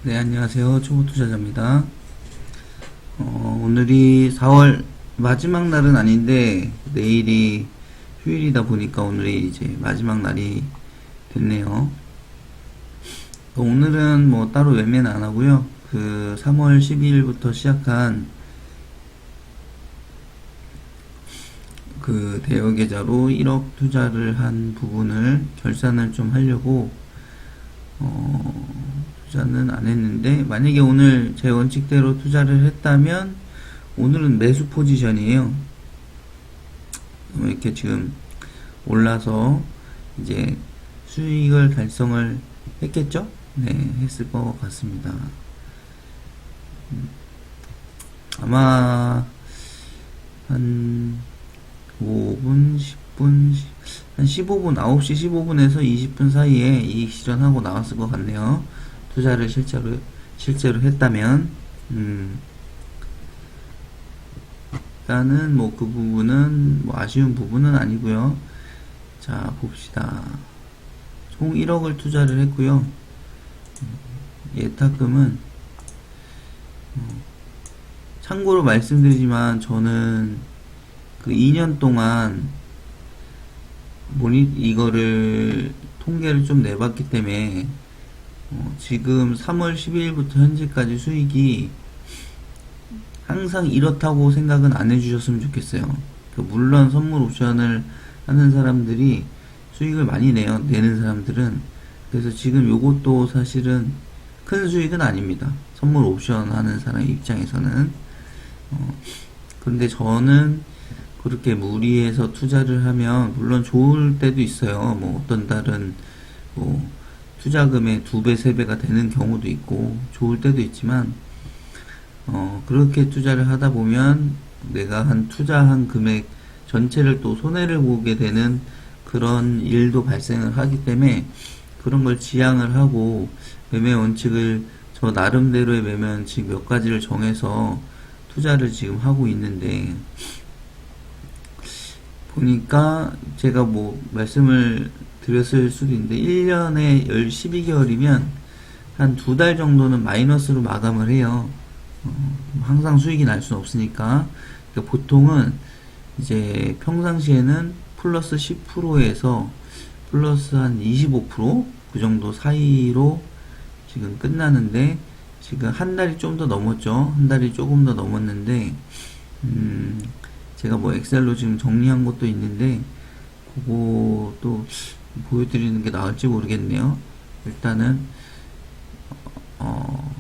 네, 안녕하세요. 초보투자자입니다. 오늘이 4월 마지막 날은 아닌데, 내일이 휴일이다 보니까 오늘이 이제 마지막 날이 됐네요. 오늘은 뭐 따로 매매는 안 하고요. 그 3월 12일부터 시작한 그 대여계좌로 1억 투자를 한 부분을 결산을 좀 하려고, 투자는 안 했는데, 만약에 오늘 제 원칙대로 투자를 했다면 오늘은 매수 포지션이에요. 이렇게 지금 올라서 이제 수익을 달성을 했겠죠? 네, 했을 것 같습니다. 아마 한 5분, 10분, 한 15분, 9시 15분에서 20분 사이에 이익 실현하고 나왔을 것 같네요. 투자를 실제로 했다면, 일단은 뭐 그 부분은 뭐 아쉬운 부분은 아니고요. 자, 봅시다. 총 1억을 투자를 했고요. 예탁금은, 참고로 말씀드리지만 저는 그 2년 동안 이거를 통계를 좀 내봤기 때문에 지금 3월 12일부터 현재까지 수익이 항상 이렇다고 생각은 안 해주셨으면 좋겠어요. 물론 선물 옵션을 하는 사람들이 수익을 많이 내는 사람들은, 그래서 지금 요것도 사실은 큰 수익은 아닙니다. 선물 옵션 하는 사람 입장에서는. 그런데 저는 그렇게 무리해서 투자를 하면 물론 좋을 때도 있어요. 뭐 어떤 달은 뭐 투자금의 2배, 3배가 되는 경우도 있고 좋을 때도 있지만, 그렇게 투자를 하다 보면 내가 투자한 금액 전체를 또 손해를 보게 되는 그런 일도 발생을 하기 때문에, 그런 걸 지양을 하고 매매 원칙을, 저 나름대로의 매매 원칙 몇 가지를 정해서 투자를 지금 하고 있는데, 보니까 제가 뭐 말씀을 드렸을 수도 있는데 1년에 12개월이면 한 2달 정도는 마이너스로 마감을 해요. 항상 수익이 날 수는 없으니까. 그러니까 보통은 이제 평상시에는 플러스 10%에서 플러스 한 25%그 정도 사이로 지금 끝나는데, 지금 한 달이 좀 더 넘었죠. 한 달이 조금 더 넘었는데, 제가 뭐 엑셀로 지금 정리한 것도 있는데 그것도 보여드리는 게 나을지 모르겠네요. 일단은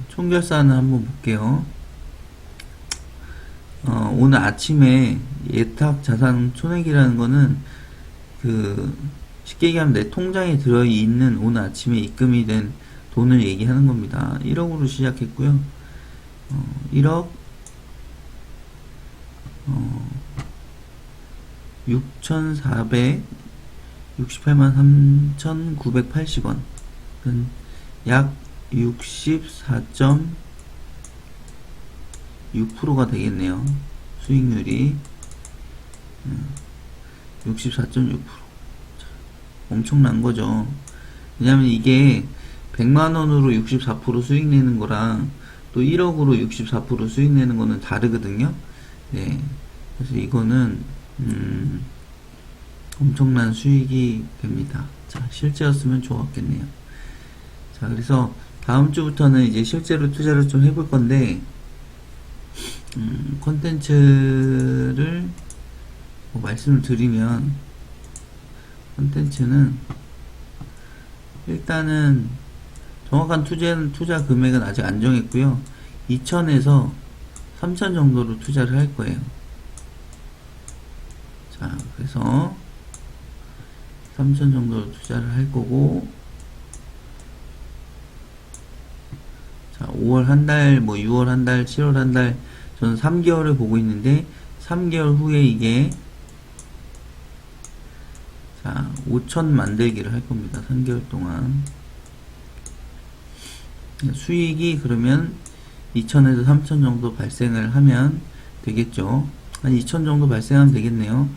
총결산을 한번 볼게요. 오늘 아침에 예탁 자산 총액이라는 거는 쉽게 얘기하면 내 통장에 들어있는 오늘 아침에 입금이 된 돈을 얘기하는 겁니다. 1억으로 시작했고요. 1억 6,468만 3,980원. 약 64.6%가 되겠네요. 수익률이 64.6%. 엄청난 거죠. 왜냐면 이게 100만원으로 64% 수익 내는 거랑 또 1억으로 64% 수익 내는 거는 다르거든요. 네. 그래서 이거는 엄청난 수익이 됩니다. 자, 실제였으면 좋았겠네요. 자, 그래서 다음 주부터는 이제 실제로 투자를 좀 해볼 건데, 콘텐츠를 뭐 말씀을 드리면, 콘텐츠는 일단은 정확한 투자 금액은 아직 안 정했고요. 2,000에서 3,000 정도로 투자를 할 거예요. 자, 그래서 3,000 정도로 투자를 할 거고, 자, 5월 한 달, 뭐 6월 한 달, 7월 한 달, 저는 3개월을 보고 있는데 3개월 후에 이게, 자, 5,000 만들기를 할 겁니다. 3개월 동안 수익이 그러면 2,000에서 3,000 정도 발생을 하면 되겠죠. 한 2,000 정도 발생하면 되겠네요.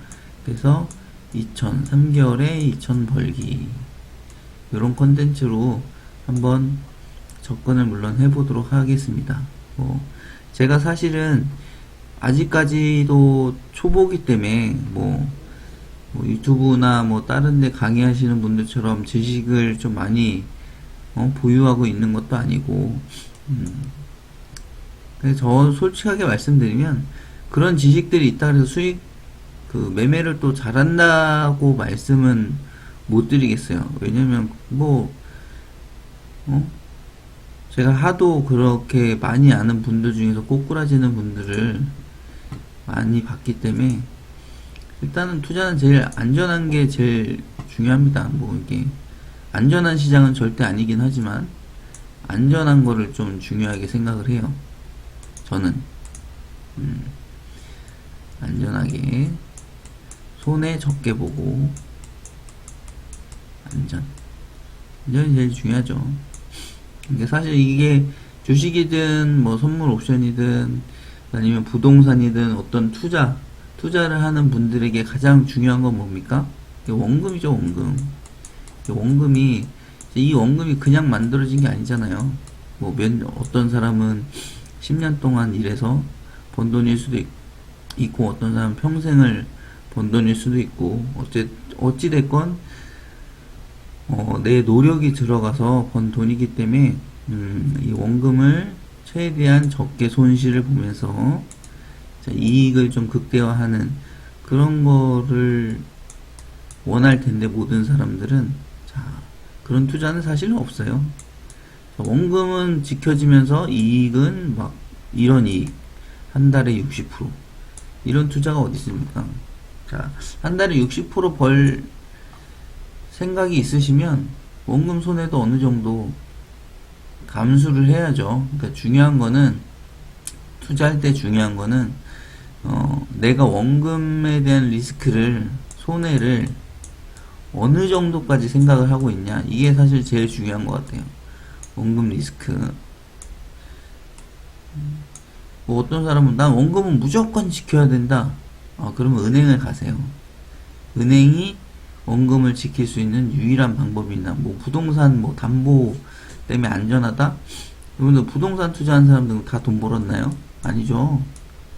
그래서 2,000, 3개월에 2,000 벌기, 이런 컨텐츠로 한번 접근을 물론 해보도록 하겠습니다. 제가 사실은 아직까지도 초보기 때문에 유튜브나 다른 데 강의하시는 분들처럼 지식을 좀 많이 보유하고 있는 것도 아니고, 그래서 저 솔직하게 말씀드리면 그런 지식들이 있다 그래서 매매를 또 잘한다고 말씀은 못 드리겠어요. 왜냐면 제가 하도 그렇게 많이 아는 분들 중에서 꼬꾸라지는 분들을 많이 봤기 때문에, 일단은 투자는 제일 안전한 게 제일 중요합니다. 이게 안전한 시장은 절대 아니긴 하지만 안전한 거를 좀 중요하게 생각을 해요. 저는 안전하게 손해 적게 보고 안전이 제일 중요하죠. 사실 이게 주식이든 선물 옵션이든 아니면 부동산이든 어떤 투자를 하는 분들에게 가장 중요한 건 뭡니까? 원금이죠, 원금. 이 원금이 그냥 만들어진 게 아니잖아요. 어떤 사람은 10년 동안 일해서 번 돈일 수도 있고, 어떤 사람은 평생을 번 돈일 수도 있고, 어찌됐건, 내 노력이 들어가서 번 돈이기 때문에, 이 원금을 최대한 적게 손실을 보면서, 이익을 좀 극대화하는 그런 거를 원할 텐데, 모든 사람들은 그런 투자는 사실은 없어요. 원금은 지켜지면서 이익은 이런 이익 한 달에 60% 이런 투자가 어디 있습니까? 한 달에 60%벌 생각이 있으시면 원금 손해도 어느 정도 감수를 해야죠. 그러니까 중요한 거는, 투자할 때 중요한 거는 내가 원금에 대한 손해를 어느 정도까지 생각을 하고 있냐, 이게 사실 제일 중요한 것 같아요. 원금 리스크. 어떤 사람은 난 원금은 무조건 지켜야 된다. 그러면 은행을 가세요. 은행이 원금을 지킬 수 있는 유일한 방법이나, 부동산 담보 때문에 안전하다? 여러분들 부동산 투자한 사람들은 다 돈 벌었나요? 아니죠.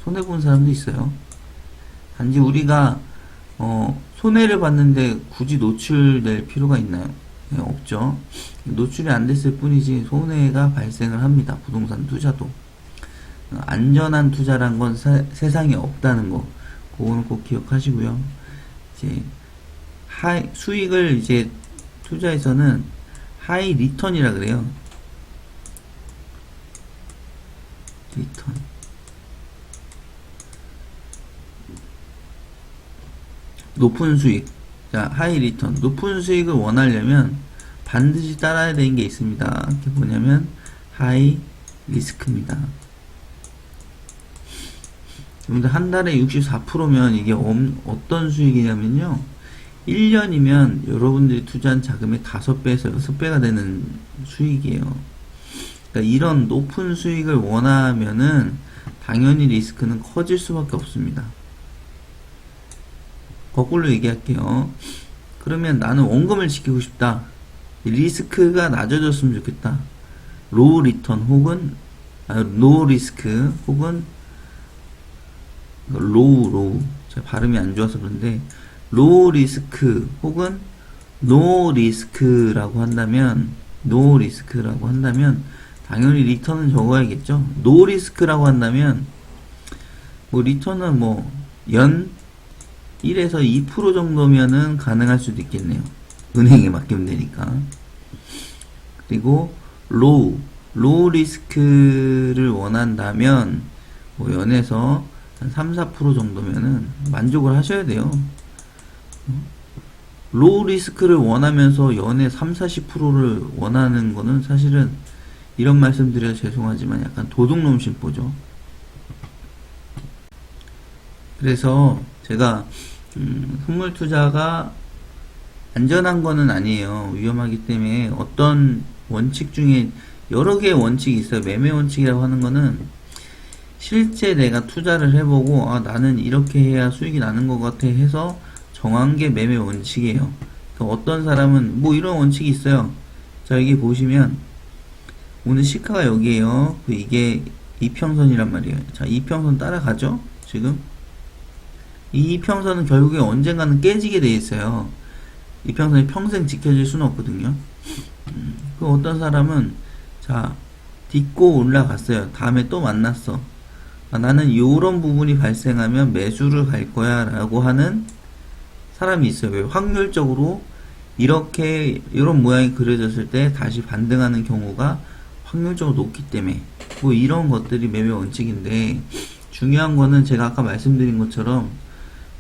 손해본 사람도 있어요. 단지 우리가 손해를 봤는데 굳이 노출될 필요가 있나요? 네, 없죠. 노출이 안 됐을 뿐이지 손해가 발생을 합니다. 부동산 투자도. 안전한 투자란 건 세상에 없다는 거, 그거는 꼭 기억하시고요. 수익을 투자에서는 하이 리턴이라 그래요. 리턴. 높은 수익. 하이 리턴. 높은 수익을 원하려면 반드시 따라야 되는 게 있습니다. 그게 뭐냐면 하이 리스크입니다. 여러분들 한 달에 64%면 이게 어떤 수익이냐면요, 1년이면 여러분들이 투자한 자금의 5배에서 6배가 되는 수익이에요. 그러니까 이런 높은 수익을 원하면은 당연히 리스크는 커질 수밖에 없습니다. 거꾸로 얘기할게요. 그러면 나는 원금을 지키고 싶다. 리스크가 낮아졌으면 좋겠다. 로우 리턴 혹은 노 리스크 혹은 로우 제가 발음이 안 좋아서 그런데 로우 리스크 혹은 노 리스크라고 한다면 당연히 리턴은 적어야겠죠. 노 리스크라고 한다면 리턴은 연 1에서 2% 정도면은 가능할 수도 있겠네요. 은행에 맡기면 되니까. 그리고 로우 리스크를 원한다면 연에서 한 3-4% 정도면은 만족을 하셔야 돼요. 로우 리스크를 원하면서 연에 3-40%를 원하는 거는 사실은, 이런 말씀 드려서 죄송하지만 약간 도둑놈 심보죠. 그래서 제가 선물 투자가 안전한 거는 아니에요. 위험하기 때문에 어떤 원칙 중에 여러 개의 원칙이 있어요. 매매 원칙이라고 하는 거는 실제 내가 투자를 해보고 나는 이렇게 해야 수익이 나는 것 같아 해서 정한 게 매매 원칙이에요. 그러니까 어떤 사람은 이런 원칙이 있어요. 자, 여기 보시면 오늘 시가가 여기에요. 이게 이평선이란 말이에요. 자, 이평선 따라가죠? 지금? 이 이평선은 결국에 언젠가는 깨지게 돼 있어요. 이평선이 평생 지켜질 수는 없거든요. 그 어떤 사람은, 자, 딛고 올라갔어요. 다음에 또 만났어. 아, 나는 요런 부분이 발생하면 매수를 갈 거야 라고 하는 사람이 있어요. 왜? 확률적으로 이렇게 이런 모양이 그려졌을 때 다시 반등하는 경우가 확률적으로 높기 때문에 뭐 이런 것들이 매매 원칙인데, 중요한 거는 제가 아까 말씀드린 것처럼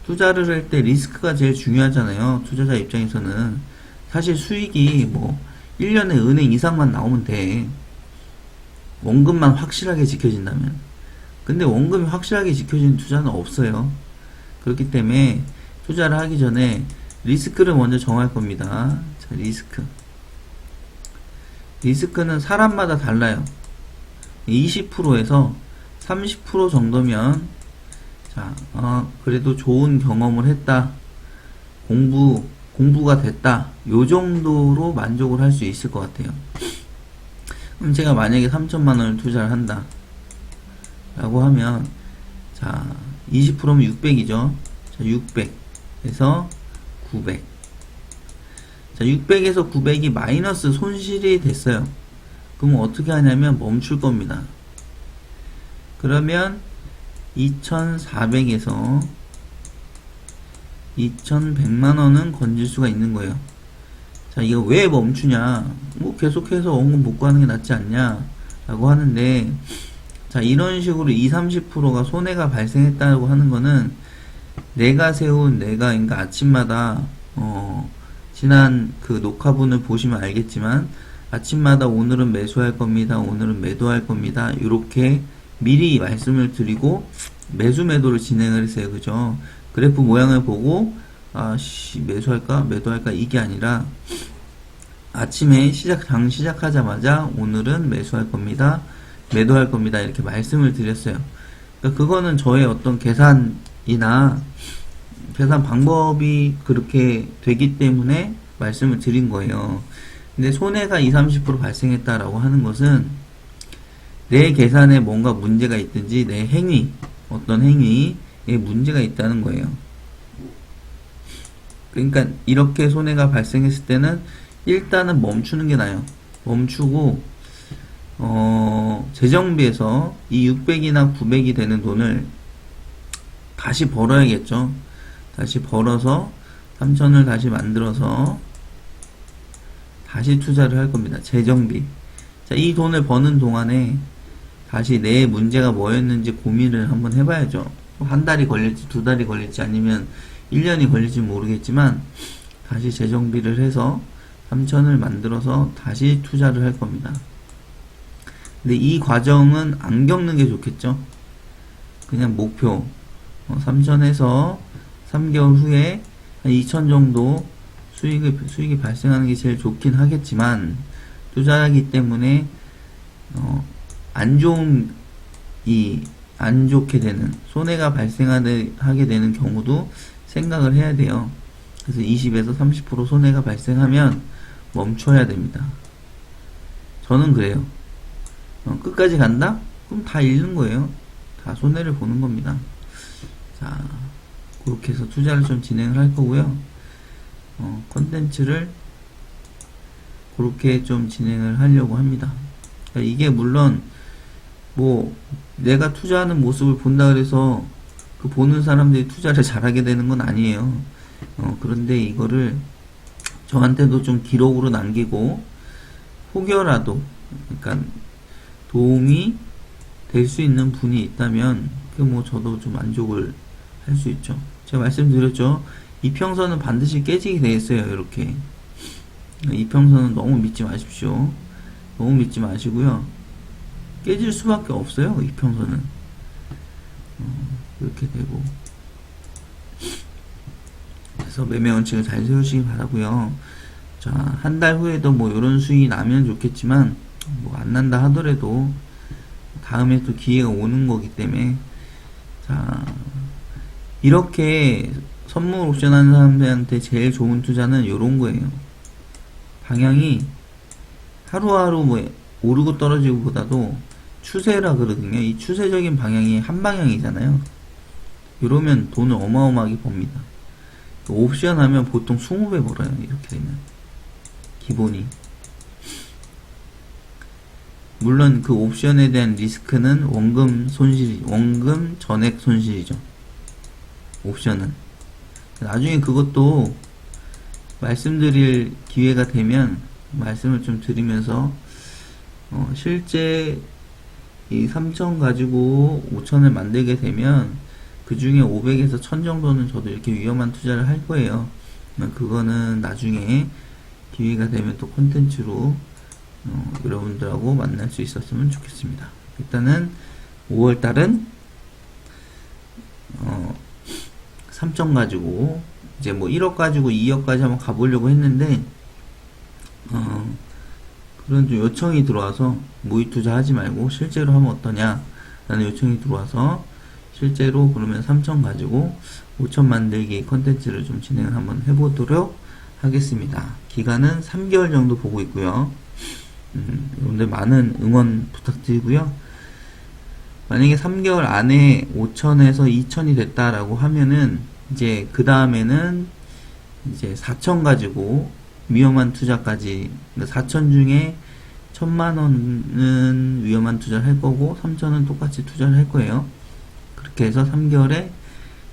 투자를 할 때 리스크가 제일 중요하잖아요. 투자자 입장에서는 사실 수익이 뭐 1년에 은행 이상만 나오면 돼. 원금만 확실하게 지켜진다면. 근데 원금이 확실하게 지켜지는 투자는 없어요. 그렇기 때문에 투자를 하기 전에 리스크를 먼저 정할 겁니다. 자, 리스크. 리스크는 사람마다 달라요. 20%에서 30% 정도면, 자, 그래도 좋은 경험을 했다. 공부가 됐다. 요 정도로 만족을 할 수 있을 것 같아요. 그럼 제가 만약에 3천만 원을 투자를 한다. 라고 하면, 자, 20%면 600이죠. 자, 600에서 900. 자, 600에서 900이 마이너스 손실이 됐어요. 그럼 어떻게 하냐면 멈출 겁니다. 그러면 2400에서 2100만원은 건질 수가 있는 거예요. 자, 이거 왜 멈추냐? 뭐 계속해서 원금 복구하는 게 낫지 않냐? 라고 하는데, 자, 이런 식으로 20-30%가 손해가 발생했다고 하는 거는 그러니까 아침마다, 지난 그 녹화분을 보시면 알겠지만, 아침마다 오늘은 매수할 겁니다. 오늘은 매도할 겁니다. 이렇게 미리 말씀을 드리고, 매도를 진행을 했어요. 그죠? 그래프 모양을 보고, 매수할까? 매도할까? 이게 아니라, 아침에 장 시작하자마자 오늘은 매수할 겁니다. 매도할 겁니다. 이렇게 말씀을 드렸어요. 그러니까 그거는 저의 어떤 계산이나 계산 방법이 그렇게 되기 때문에 말씀을 드린 거예요. 근데 손해가 20-30% 발생했다라고 하는 것은 내 계산에 뭔가 문제가 있든지 내 어떤 행위에 문제가 있다는 거예요. 그러니까 이렇게 손해가 발생했을 때는 일단은 멈추는 게 나아요. 멈추고 재정비에서 이 600이나 900이 되는 돈을 다시 벌어야겠죠. 다시 벌어서 3000을 다시 만들어서 다시 투자를 할 겁니다. 재정비. 자, 이 돈을 버는 동안에 다시 내 문제가 뭐였는지 고민을 한번 해봐야죠. 한 달이 걸릴지, 두 달이 걸릴지, 아니면 1년이 걸릴지 모르겠지만 다시 재정비를 해서 3000을 만들어서 다시 투자를 할 겁니다. 근데 이 과정은 안 겪는 게 좋겠죠. 그냥 목표 3000에서 3개월 후에 한 2000 정도 수익이 발생하는 게 제일 좋긴 하겠지만, 투자하기 때문에 안 좋게 되는 손해가 발생하게 되는 경우도 생각을 해야 돼요. 그래서 20에서 30% 손해가 발생하면 멈춰야 됩니다. 저는 그래요. 끝까지 간다? 그럼 다 잃는 거예요. 다 손해를 보는 겁니다. 자, 그렇게 해서 투자를 좀 진행을 할 거고요. 컨텐츠를 그렇게 좀 진행을 하려고 합니다. 그러니까 이게 물론 뭐 내가 투자하는 모습을 본다 그래서 그 보는 사람들이 투자를 잘하게 되는 건 아니에요. 그런데 이거를 저한테도 좀 기록으로 남기고 혹여라도, 그러니까 도움이 될 수 있는 분이 있다면 그 뭐 저도 좀 만족을 할 수 있죠. 제가 말씀드렸죠. 이평선은 반드시 깨지게 돼 있어요. 이렇게 이평선은 너무 믿지 마십시오. 너무 믿지 마시고요. 깨질 수밖에 없어요. 이평선은 이렇게 되고. 그래서 매매 원칙을 잘 세우시기 바라고요. 자, 한 달 후에도 뭐 이런 수익이 나면 좋겠지만 뭐 안 난다 하더라도 다음에 또 기회가 오는 거기 때문에, 자, 이렇게 선물 옵션 하는 사람들한테 제일 좋은 투자는 요런 거예요. 방향이 하루하루 뭐 오르고 떨어지고 보다도 추세라 그러거든요. 이 추세적인 방향이 한 방향이잖아요. 이러면 돈을 어마어마하게 법니다. 옵션 하면 보통 20배 벌어요. 이렇게 되면. 기본이. 물론 그 옵션에 대한 리스크는 원금 전액 손실이죠. 옵션은. 나중에 그것도 말씀드릴 기회가 되면 말씀을 좀 드리면서 실제 이 3천 가지고 5천을 만들게 되면 그 중에 500에서 1000 정도는 저도 이렇게 위험한 투자를 할 거예요. 그거는 나중에 기회가 되면 또 콘텐츠로 여러분들하고 만날 수 있었으면 좋겠습니다. 일단은 5월달은 3천 가지고 이제 뭐 1억 가지고 2억까지 한번 가보려고 했는데 그런 좀 요청이 들어와서 모의 투자 하지 말고 실제로 하면 어떠냐 라는 요청이 들어와서 실제로 그러면 3천 가지고 5천 만들기 컨텐츠를 좀 진행을 한번 해보도록 하겠습니다. 기간은 3개월 정도 보고 있고요. 여러분들 많은 응원 부탁드리고요. 만약에 3개월 안에 5천에서 2천이 됐다라고 하면은 이제 그 다음에는 이제 4천 가지고 위험한 투자까지, 그러니까 4천 중에 1000만원은 위험한 투자를 할 거고 3천은 똑같이 투자를 할 거예요. 그렇게 해서 3개월에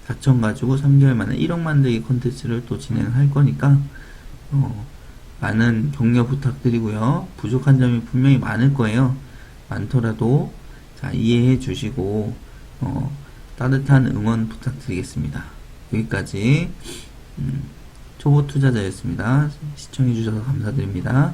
4천 가지고 3개월 만에 1억 만들기 콘텐츠를 또 진행을 할 거니까 많은 격려 부탁드리고요. 부족한 점이 분명히 많을 거예요. 많더라도 자, 이해해 주시고 따뜻한 응원 부탁드리겠습니다. 여기까지 초보 투자자였습니다. 시청해 주셔서 감사드립니다.